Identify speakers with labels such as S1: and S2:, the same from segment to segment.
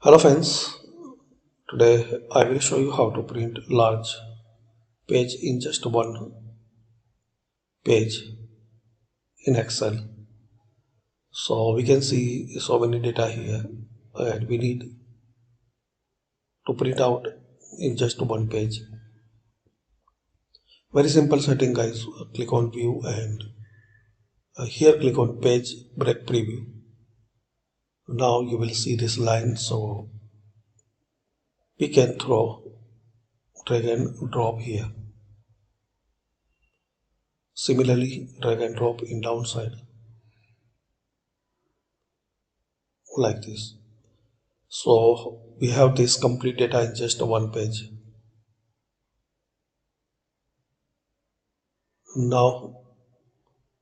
S1: Hello friends, today I will show you how to print large page in just one page in Excel. So we can see so many data here and we need to print out in just one page. Very simple setting guys, click on view and here click on page break preview. Now you will see this line, so we can drag and drop here. Similarly, drag and drop in downside like this. So we have this complete data in just one page. Now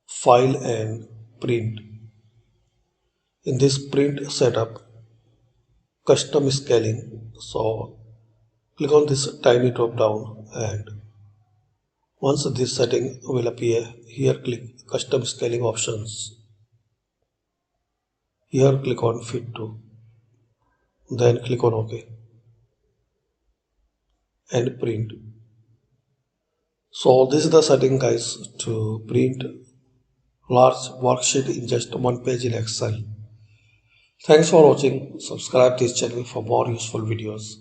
S1: file and print. In this print setup, custom scaling. So click on this tiny drop down and once this setting will appear, here click custom scaling options. Here click on fit to, then click on OK and print. So this is the setting guys to print large worksheet in just one page in Excel. Thanks for watching. Subscribe this channel for more useful videos.